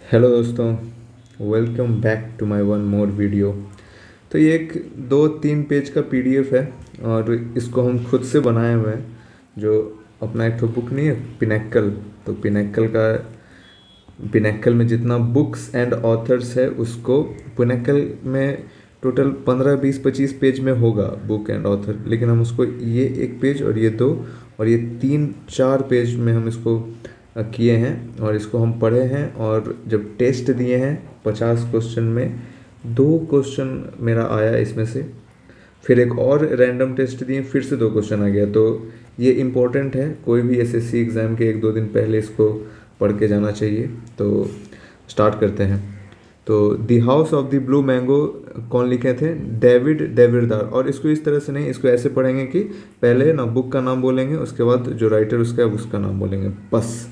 Hello दोस्तों, welcome back to my one more video. तो ये एक 2-3 पेज का पीडीएफ है और इसको हम खुद से बनाए हुए हैं। जो अपना एक तो बुक नहीं है पिनेक्कल, तो पिनेक्कल में जितना बुक्स एंड ऑथर्स है उसको पिनेक्कल में टोटल 15-20-25 पेज में होगा बुक एंड ऑथर, लेकिन हम उसको ये एक पेज और ये दो और ये 3-4 पेज में हम इसको किए हैं और इसको हम पढ़े हैं। और जब टेस्ट दिए हैं 50 क्वेश्चन में 2 क्वेश्चन मेरा आया इसमें से, फिर एक और रैंडम टेस्ट दिए फिर से 2 क्वेश्चन आ गया। तो ये इम्पोर्टेंट है, कोई भी एसएससी एग्ज़ाम के 1-2 दिन पहले इसको पढ़ के जाना चाहिए। तो स्टार्ट करते हैं। तो the house of the blue mango कौन लिखे थे? डेविड डेविडदार। और इसको इस तरह से नहीं, इसको ऐसे पढ़ेंगे कि पहले ना बुक का नाम बोलेंगे, उसके बाद जो राइटर उसका है उसका नाम बोलेंगे, बस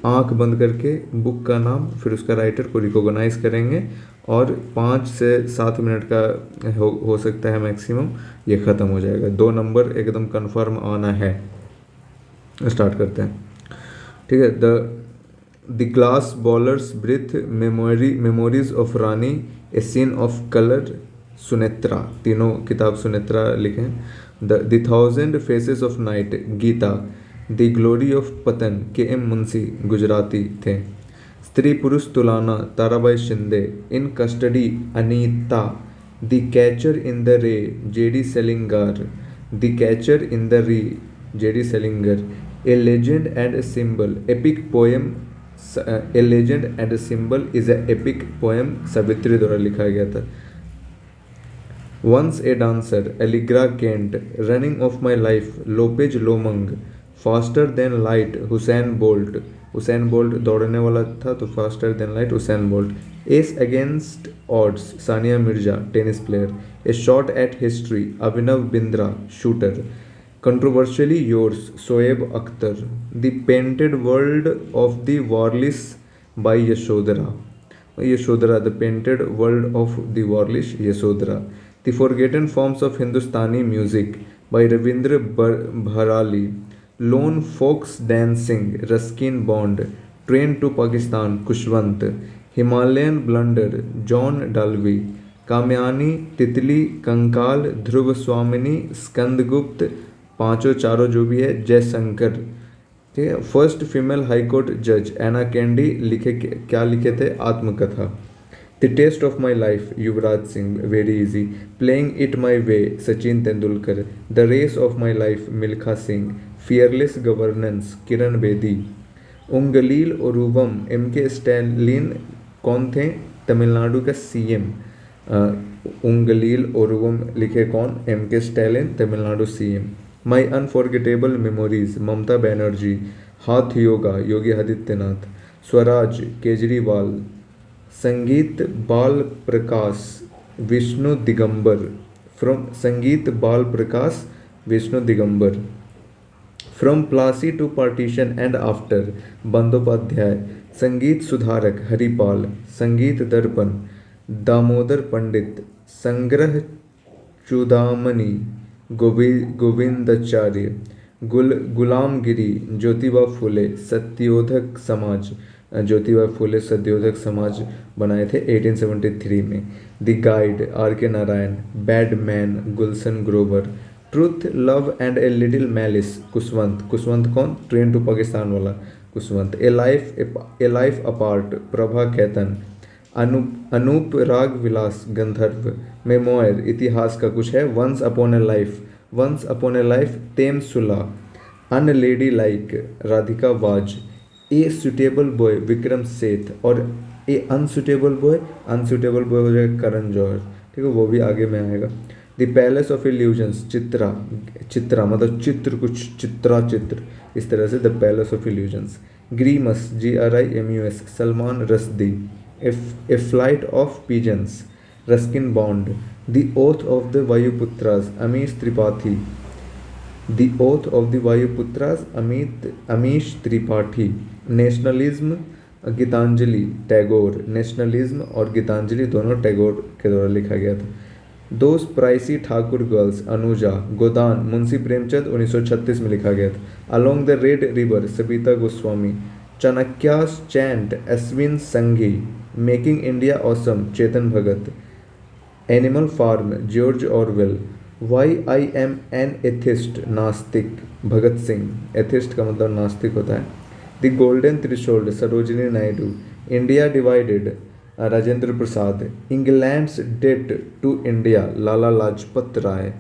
आंख बंद करके बुक का नाम फिर उसका राइटर को रिकॉग्नाइज करेंगे और 5 से 7 मिनट का हो सकता है मैक्सिमम, ये ख़त्म हो जाएगा। 2 नंबर एकदम कंफर्म आना है। स्टार्ट करते हैं, ठीक है। The glass blowers breath memories of rain, a sin of colour, Sunetra. तीनों किताब सुनेत्रा लिखे हैं। The thousand faces of night, Gita. The glory of Patan, K M Munshi, Gujarati थे। Stri Purush Tulana, Tarabai Shinde. In custody, Anita. The catcher in the rye, J D Salinger. The catcher in the rye, J D Salinger. A legend and a symbol, epic poem. A legend and a symbol is a epic poem, Savitri द्वारा लिखा गया था। Once a dancer, Allegra Kent. Running of my life, Lopez Lomong. Faster than light, Usain Bolt. Usain Bolt दौड़ने वाला था तो faster than light Usain Bolt. Ace against odds, Sania Mirza, tennis player. A shot at history, Abhinav Bindra, shooter. Controversially yours, Shoaib Akhtar. The painted world of the Warlis, by Yashodhara. Yashodhara, the painted world of the Warlis, Yashodhara. The forgotten forms of Hindustani music, by Ravindra Bharali. Lone foxes dancing, Ruskin Bond. Train to Pakistan, Khushwant. Himalayan blunder, John Dalvi. Kamayani, Titli, Kankal, ध्रुव स्वामिनी, स्कंदगुप्त, पांचों चारों जो भी है, जयशंकर। ठीक है। First female high court जज, एना candy. क्या लिखे थे? आत्मकथा। The test of my life, Yuvraj Singh, very easy. Playing it my way, Sachin Tendulkar. The race of my life, Milkha Singh. Fearless governance, Kiran Bedi. Ungalil Oruvan, M K Stalin कौन थे? तमिलनाडु का सीएम। उंगलील ओरुवम लिखे कौन? M K Stalin, Tamil Nadu CM. माई अनफॉरगेटेबल मेमोरीज, ममता बनर्जी। हाथ योगा, योगी आदित्यनाथ। स्वराज, केजरीवाल। संगीत Bal Prakash, Vishnu Digambar. From Sangeet Bal Prakash, Vishnu Digambar. From Plassey to partition and after, Bandyopadhyay. Sangeet Sudharak, Haripal. संगीत दर्पण, दामोदर पंडित। संग्रह चूड़ामणि, गोविंदाचार्य। गुलामगिरी, ज्योतिबा फुले। सत्योधक समाज, ज्योतिबा फुले सत्योधक समाज बनाए थे 1873 में। The guide, R K Narayan. Bad man, Gulshan Grover. Truth, love and a little malice, Khushwant. Khushwant कौन? ट्रेन टू पाकिस्तान वाला Khushwant. A life apart, Prabha Khaitan. Anup Raag Vilas, Gandharva. Memoir, इतिहास का कुछ है। Once upon a life, once upon a life, Temsula. Unladylike, Radhika वाज। A suitable boy, Vikram Seth. और a unsuitable boy, unsuitable boy हो जाएगा करण जौहर। ठीक है, वो भी आगे में आएगा। The palace of illusions, Chitra. Chitra मतलब चित्र, कुछ चित्रा चित्र, इस तरह से the palace of illusions. Grimus, GRIMUS, Salman Rushdie. A flight of pigeons, Ruskin Bond. The oath of the Vayuputras, Amish Tripathi. The oath of the Vayuputras, Amish Tripathi. Nationalism, Gitanjali, Tagore. Nationalism और गीतांजलि दोनों टैगोर के द्वारा लिखा गया था। Those pricey Thakur girls, Anuja. Godan, Munshi Premchand, 1936 में लिखा गया था। Along the red river, Sabita Goswami. Chanakya's chant Ashwin Sanghi, making India awesome Chetan Bhagat, animal farm George Orwell, why I am an atheist नास्तिक भगत सिंह, एथिस्ट का मतलब नास्तिक होता है, the golden threshold Sarojini Naidu, India divided Rajendra Prasad, England's debt to India Lala Lajpat Rai,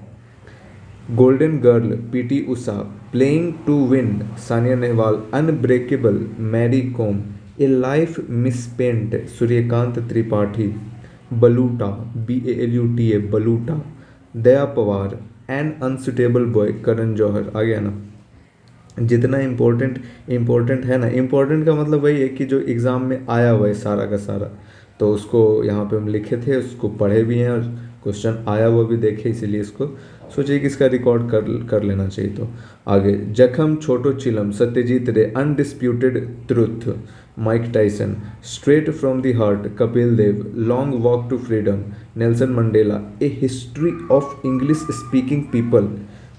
golden girl P T Usha, playing to win Sania Nehwal, unbreakable Mary Kom, a life misspent Suryakant Tripathi, Baluta BALUTA Baluta, Daya Pawar, an unsuitable boy Karan Johar. आ गया ना। जितना इम्पोर्टेंट है ना, इम्पोर्टेंट का मतलब वही है कि जो एग्ज़ाम में आया हुआ है सारा का सारा, तो उसको यहाँ पे हम लिखे थे, उसको पढ़े भी हैं और क्वेश्चन आया हुआ भी देखे, इसीलिए इसको सोचिए कि इसका रिकॉर्ड कर लेना चाहिए। तो आगे, जखम छोटो Chhilam Satyajit Ray, undisputed truth Mike Tyson, straight from the heart Kapil Dev, long walk to freedom Nelson Mandela, a history of English speaking people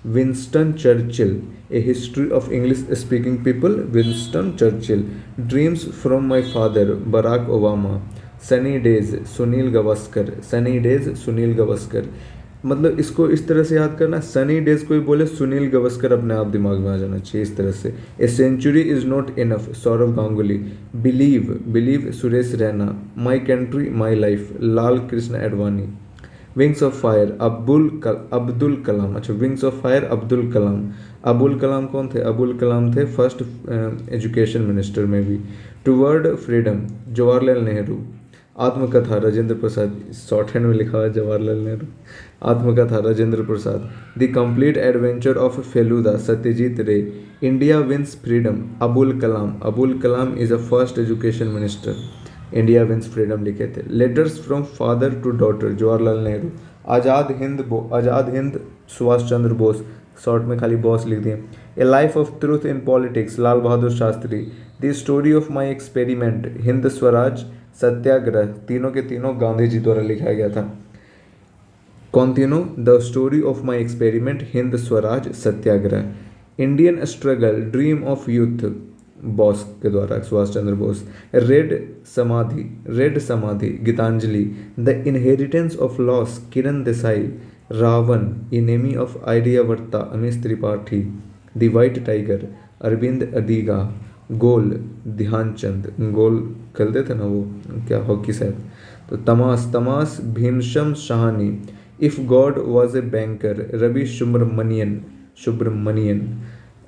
Winston Churchill, a history of English speaking people Winston Churchill, dreams from my father Barack Obama, sunny days Sunil Gavaskar, sunny days Sunil Gavaskar. मतलब इसको इस तरह से याद करना, Sunny days कोई बोले सुनील गावस्कर अपने आप दिमाग में आ जाना चाहिए इस तरह से। A century is not enough Sourav Ganguly, believe Suresh Raina, my country my life Lal Krishna Advani, wings of fire Abdul Kalam. अच्छा, wings of fire Abdul Kalam. Abul Kalam कौन थे? अबुल कलाम थे फर्स्ट एजुकेशन मिनिस्टर में भी। Toward freedom Jawaharlal Nehru. आत्मकथा राजेंद्र प्रसाद, शॉर्ट हैंड में लिखा हुआ है जवाहरलाल नेहरू। आत्मकथा Rajendra Prasad. The complete adventure of Feluda Satyajit Ray. India wins freedom Abul Kalam. Abul Kalam is a first education minister. India wins freedom लिखे थे। Letters from father to daughter Jawaharlal Nehru. Azad Hind Subhash Chandra Bose, short में खाली बॉस लिख दिए। A life of truth in politics Lal Bahadur Shastri. The story of my experiment Hind Swaraj Satyagraha, तीनों के तीनों गांधी जी द्वारा लिखा गया था। कौन तीनों? The story of my experiment Hind Swaraj Satyagraha. Indian struggle dream of youth Bose के द्वारा सुभाष चंद्र बोस। रेड समाधि Gitanjali. The inheritance of loss Kiran Desai. Ravan enemy of Aryavarta Amish Tripathi. The white tiger Aravind Adiga. Goal Dhyanchand, goal खेलते थे ना वो, क्या हॉकी शायद। तो Tamas Bhisham Sahni. If God was a banker Ravi Subramanian.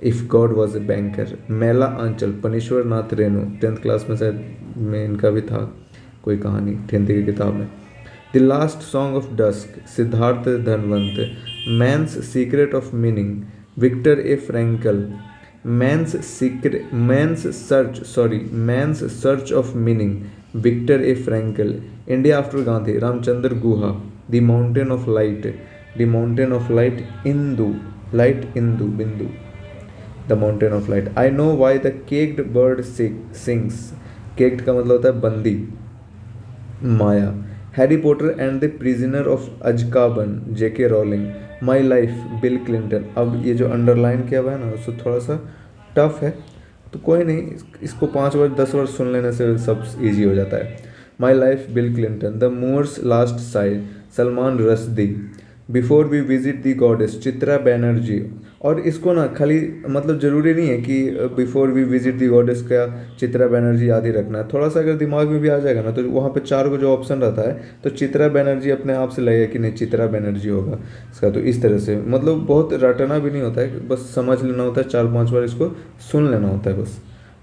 If God was a banker. Mela Aanchal पनीश्वर Nath Renu, 10th class में शायद में इनका भी था कोई कहानी 10th की किताब में। The last song of dusk Siddharth Dhanvant. Man's secret of meaning Viktor E Frankl. Man's search of meaning Viktor E Frankl. India after Gandhi Ramachandra Guha. The mountain of light Indu Bindu. The mountain of light. I know why the caged bird sings. Caged का मतलब होता है बंदी, Maya. Harry Potter and the prisoner of Azkaban JK Rowling. My life Bill Clinton. अब ये जो underline किया हुआ है ना उसको थोड़ा सा टफ है, तो कोई नहीं, इसको 5 बार 10 बार सुन लेने से सब इजी हो जाता है। My life Bill Clinton. The Moor's last sigh Salman Rushdie. Before we visit the goddess Chitra Banerjee. और इसको ना खाली मतलब ज़रूरी नहीं है कि before we visit the goddess का चित्रा बैनर्जी याद ही रखना है। थोड़ा सा अगर दिमाग में भी आ जाएगा ना तो वहाँ पे 4 को जो ऑप्शन रहता है तो चित्रा बैनर्जी अपने आप से लगेगा कि नहीं चित्रा बैनर्जी होगा इसका। तो इस तरह से मतलब बहुत रटना भी नहीं होता है, बस समझ लेना होता है, 4-5 बार इसको सुन लेना होता है बस,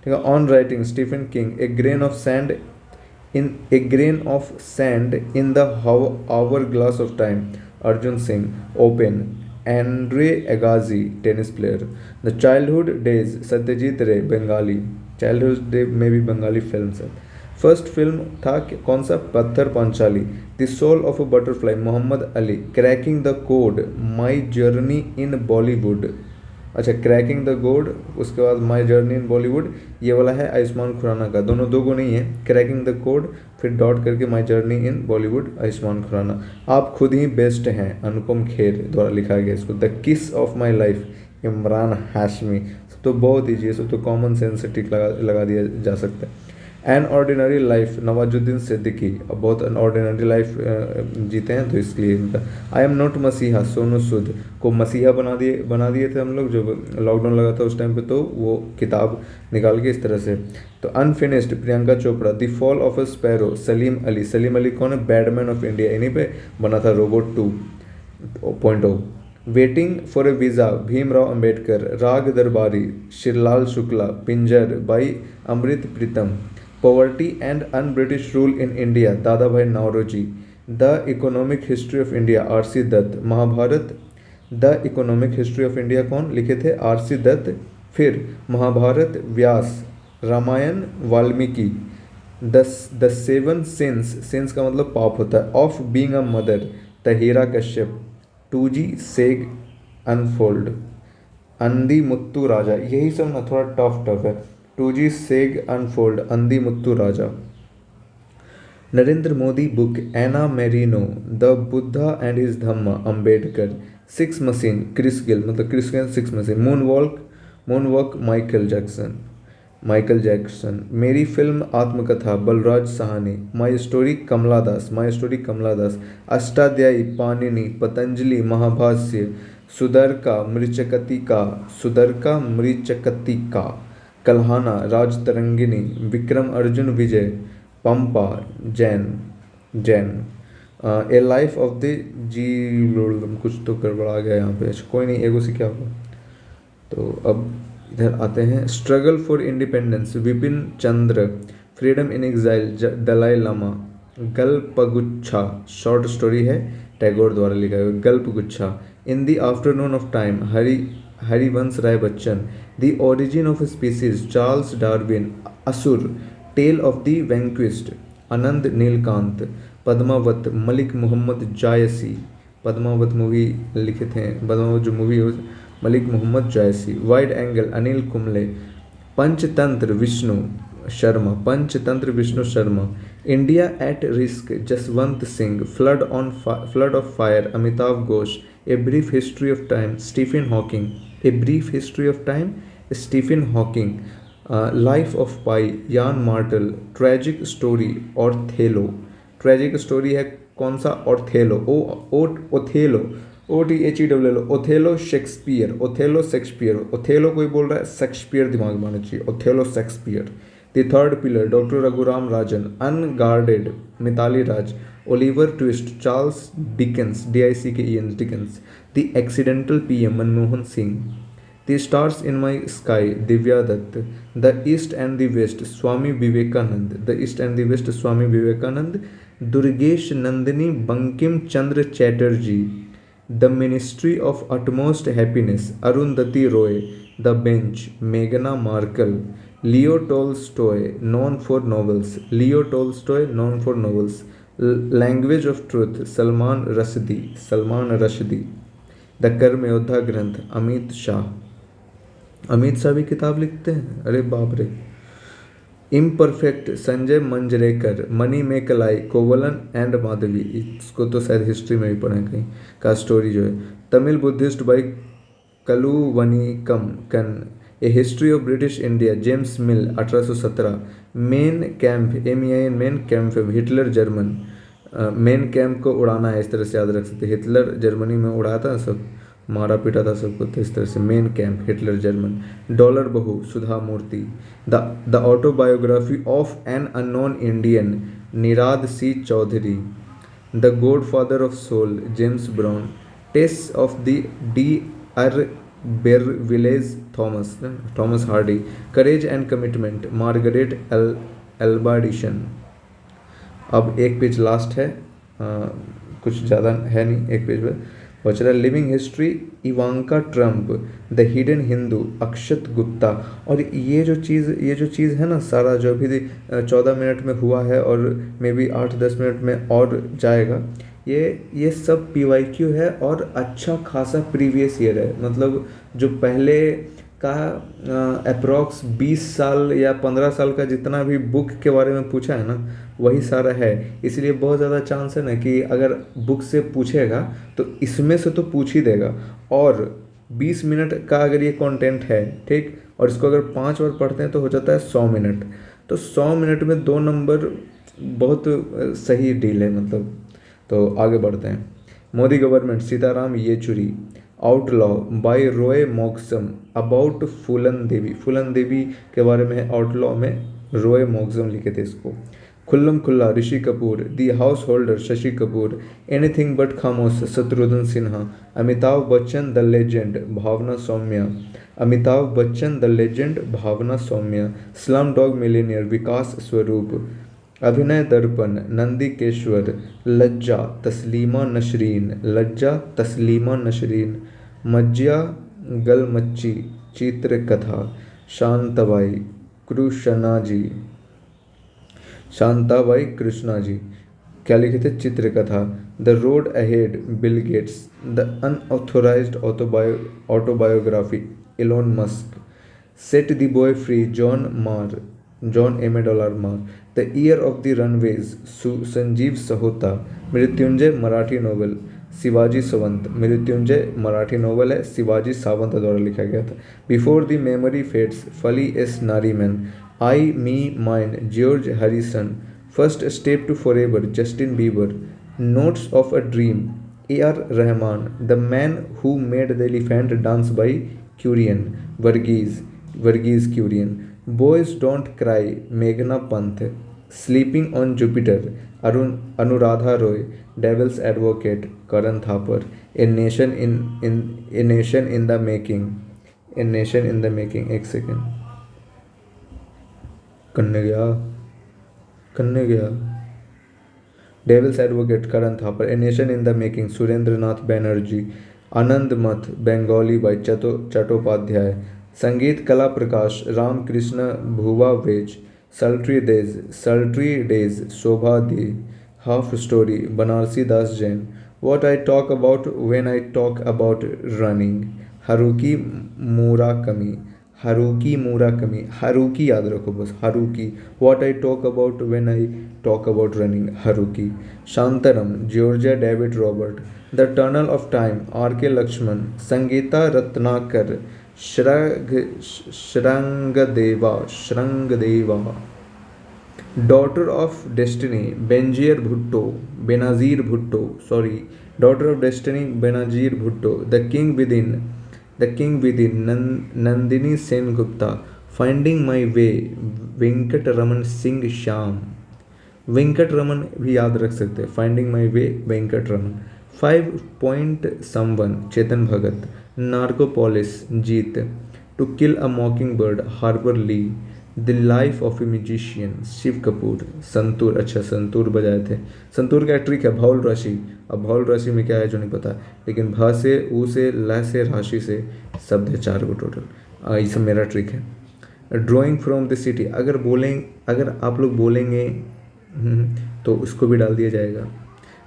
ठीक है। On writing Stephen King. A grain of sand in the hour glass of time Arjun Singh. Open Andre Agassi tennis player. The childhood days Satyajit Ray Bengali. Childhood day में भी बंगाली फिल्म है। फर्स्ट फिल्म था कौन सा? Pather Panchali. The soul of a butterfly Muhammad Ali. Cracking the code my journey in Bollywood. अच्छा, cracking the code, उसके बाद माई journey in Bollywood, ये वाला है आयुष्मान खुराना का। दोनों 2 को नहीं है, क्रैकिंग द कोड फिर डॉट करके my journey in Bollywood Ayushmann Khurrana. आप खुद ही बेस्ट हैं अनुपम खेर द्वारा लिखा गया इसको। द किस of my life Imran Hashmi. तो बहुत ईजी है, तो कॉमन सेंस से टिक लगा दिया जा सकता है। An ordinary life, Nawazuddin Siddiqui, अब बहुत अनऑर्डिनरी लाइफ जीते हैं तो इसलिए इनका। आई एम नॉट मसीहा, सोनू सूद को मसीहा बना दिए थे हम लोग जब लॉकडाउन लगा था उस टाइम पे, तो वो किताब निकाल के इस तरह से। तो unfinished, Priyanka Chopra. The fall of a sparrow, Salim Ali. Salim Ali कौन है? बैडमैन ऑफ इंडिया, इन्हीं पे बना था robot 2.0। Waiting for a visa, Bhimrao Ambedkar. Raag Darbari, Shrilal Shukla. Pinjar by Amrit Pritam. Poverty and un British rule in India, Dadabhai Naoroji. The economic history of India, R C. Dutt. Mahabharat, the economic history of India कौन लिखे थे? R C. Dutt. फिर महाभारत, व्यास। Ramayan, Valmiki. The seven since, since का मतलब पाप होता है, of being a mother, तहीरा Kashyap. 2G सेग unfold, अंदी Muthu राजा। यही सब ना थोड़ा टफ है। 2G सेग unfold, अंदी Muthu Raja. Narendra Modi book, Anna merino. The Buddha and his Dhamma, Ambedkar. Six machine, Chris Gill, मतलब Chris Gill six machine. Moon walk Michael Jackson. मेरी फिल्म आत्मकथा, Balraj Sahni. My story, Kamala Das. Ashtadhyayi, Panini. Patanjali, Mahabhashya. Shudraka Mrichchhakatika. Kalhana, Rajatarangini. Vikram Arjun Vijay, Pampa, Jain. A life of the G, कुछ तो गड़बड़ा गया यहाँ पे, कोई नहीं, एगो से क्या होगा। तो अब इधर आते हैं। Struggle for independence, Bipin Chandra. Freedom in exile, Dalai Lama. Galpaguchha, short story है, टैगोर द्वारा लिखा है। Galpaguchha. In the afternoon of time, Harivansh Rai Bachchan. The origin of species, Charles Darwin. Asura, tale of the vanquished, Anand Neelakantan. Padmavat, Malik Muhammad Jayasi. Padmavat movie लिखे थे, पद्मावत जो मूवी है Malik Muhammad Jayasi. Wide angle, Anil Kumble. Panchatantra, Vishnu Sharma. India at risk, Jaswant Singh. Flood of fire, Amitabh Ghosh. A brief history of time, Stephen Hawking. Life of पाई, यान mortal. Tragic story, ऑर्थेलो। Tragic story है कौन सा? ऑर्थेलो, Othello, OTHELO, Othello Shakespeare. Othello कोई बोल रहा है, शेक्सपियर दिमाग में आना चाहिए, Othello Shakespeare. The third pillar, doctor Raghuram Rajan. Unguarded, Mitali Raj. Oliver twist, Charles Dickens, Dickens. The accidental PM, Manmohan Singh. The stars in my sky, Divya Dutt. The east and the west, Swami Vivekananda. Durgesh Nandini, Bankim Chandra Chatterjee. The ministry of utmost happiness, Arundhati Roy. The bench, मेगना Markle. Leo Tolstoy, non for novels. Language of truth, Salman Rushdie. The Karmayoddha ग्रंथ, अमित शाह भी किताब लिखते हैं, अरे बाप रे। Imperfect, Sanjay Manjrekar. Manimekalai, Kovalan and Madhavi, इसको तो शायद हिस्ट्री में भी पढ़े कहीं का स्टोरी जो है। Tamil buddhist by Kaluvanikam. A history of British India, James Mill, 1817। Mein Kampf, Mein Kampf, Hitler German. Mein Kampf को उड़ाना है, इस तरह से याद रख सकते। हिटलर जर्मनी में उड़ाया था सब, मारा पीटा था सबको, तो इस तरह से Mein Kampf, Hitler German. Dollar Bahu, Sudha Murty. The autobiography of an unknown Indian, Nirad C. Chaudhuri. The godfather of soul, James Brown. Tess of the D.R. Urbervilles, Thomas Hardy. Courage and commitment, Margaret एल्बाडिशन। अब एक पेज लास्ट है, कुछ ज़्यादा है नहीं, एक page में बच रहा है। Living history, Ivanka Trump. The hidden Hindu, Akshat Gupta. और ये जो चीज़ है ना, सारा जो अभी 14 मिनट में हुआ है और मे बी 8-10 मिनट में और जाएगा, ये सब PYQ है और अच्छा खासा प्रीवियस ईयर है। मतलब जो पहले का अप्रॉक्स 20 साल या 15 साल का जितना भी बुक के बारे में पूछा है ना, वही सारा है। इसलिए बहुत ज़्यादा चांस है ना कि अगर बुक से पूछेगा तो इसमें से तो पूछ ही देगा। और 20 मिनट का अगर ये कंटेंट है, ठीक, और इसको अगर 5 बार पढ़ते हैं तो हो जाता है 100 मिनट। तो 100 मिनट में 2 नंबर बहुत सही डील है मतलब। तो आगे बढ़ते हैं। Modi government Sitaram Yechury, outlaw by Roy Moxham about Phoolan Devi. Phoolan Devi के बारे में है आउटलॉ में, रॉय मॉक्सम लिखे थे इसको। Khullam Khulla Rishi Kapoor, the householder Shashi Kapoor, anything but Khamosh Shatrughan Sinha, Amitabh Bachchan the legend Bhawana Somaaya, Amitabh Bachchan the legend Bhawana Somaaya, slum dog millionaire Vikas Swarup, Abhinaya दर्पण नंदीकेश्वर, लज्जा तस्लीमा नसरीन, लज्जा तस्लीमा नसरीन, मज्जिया गलमच्ची चित्रकथा, शांताबाई कृष्णा जी, शांताबाई कृष्णा जी। क्या लिखे थे? Chitrakatha. The road ahead Bill Gates, the unauthorized autobiography Elon Musk, set the boy free John Marr, John M A dollar Marr, the year of the runaways Sanjeev Sahota, Mrityunjay Marathi novel, Shivaji Sawant, Mrityunjay Marathi novel है, शिवाजी सावंत द्वारा लिखा गया था। Before the memory fades Fali S Nariman, I me mine George Harrison, first step to forever Justin Bieber, notes of a dream A R Rahman, the man who made the elephant dance by Kurien Verghese Kurien, boys don't cry मेघना Pant, sleeping on Jupiter Anuradha Roy, devil's advocate Karan Thapar, a nation in the making, a nation in the making, एक second, कन्ने गया devil's advocate Karan Thapar, a nation in the making Surendranath Banerjee, Anandamath Bengali by Chattopadhyay, Sangeet Kala Prakash Ramakrishna Buva Vaze, sultry days Shobhaa De, half story Banarasi Das Jain, what I talk about when I talk about running Haruki Murakami, Haruki याद रखो बस, Haruki, what I talk about when I talk about running Haruki, Shantaram Georgia David Robert, the tunnel of time R K Laxman, Sangeeta Ratnakar, Shringadeva, daughter of destiny Benazir Bhutto, daughter of destiny Benazir Bhutto, the king within Nandini Sengupta, finding my way Venkat Raman Singh Shyam, Venkat Raman भी याद रख सकते हैं, finding my way Venkat Raman, 5 point someone Chetan Bhagat, Narcopolis Jeet, to kill a mockingbird Harper Lee, the life of a musician Shiv Kapoor, santoor, अच्छा संतूर बजाए थे, संतूर का trick है भौल राशि। अब भौल राशि में क्या है जो नहीं पता, लेकिन भ से ऊ से ल से राशि से शब्द है 4 को टोटल, ये सब मेरा ट्रिक है। ड्राइंग फ्रॉम द सिटी, अगर आप लोग बोलेंगे तो उसको भी डाल दिया जाएगा।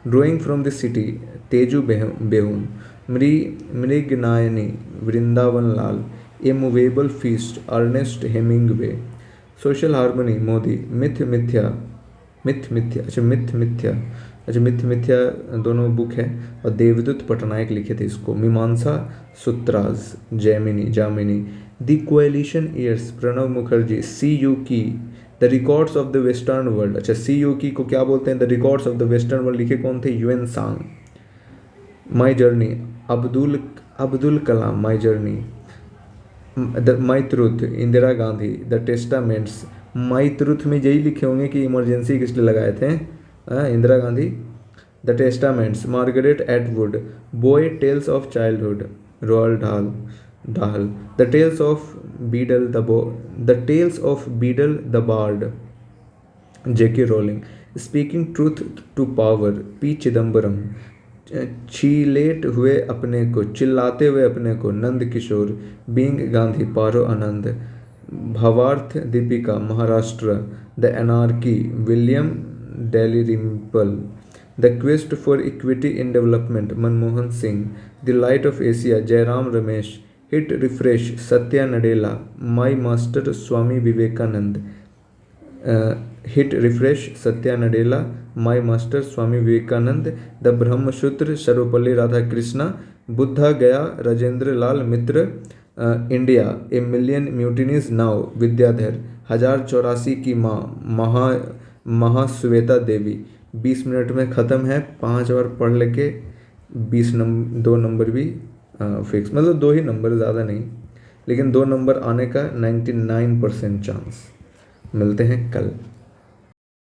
Drawing from the city Teju Behan, Mriganayani Vrindavan Lal, a movable feast Ernest Hemingway, social harmony Modi, myth Mithya दोनों बुक है, और देवदूत पटनायक लिखे थे इसको, Mimamsa Sutras Jaimini, the coalition years Pranab Mukherjee, Si Yu Ki, the records of the western world, अच्छा सी यू की को क्या बोलते हैं, the records of the western world लिखे कौन थे, Yuan Tsang, my journey Abdul Kalam, my journey, my truth Indira Gandhi, the testaments, my truth में यही लिखे होंगे कि इमरजेंसी किस लिए लगाए थे, Indira Gandhi, the testaments Margaret Atwood, boy tales of childhood Roald Dahl, the tales of Beedle the Bard J K Rowling, speaking truth to power P Chidambaram, चिल्लाते हुए अपने को Nand Kishore, being Gandhi Paro Anand, Bhavarth Dipika Maharashtra, the anarchy William Dalrymple, the quest for equity in development Manmohan Singh, the light of Asia Jairam Ramesh, hit refresh Satya Nadella, my master Swami Vivekananda, hit refresh Satya Nadella, my master Swami Vivekananda, the Brahmasutra Sarvepalli Radhakrishnan, Buddha Gaya, Rajendra Lal Mitra, India, a million mutinies now, Vidyadhar, 1084 की माँ, महाश्वेता देवी। 20 minute में ख़त्म है, 5 बार पढ़ लेके 2 नंबर भी fix, मतलब 2 ही number, ज़्यादा नहीं, लेकिन 2 नंबर आने का 99% चांस। मिलते हैं कल।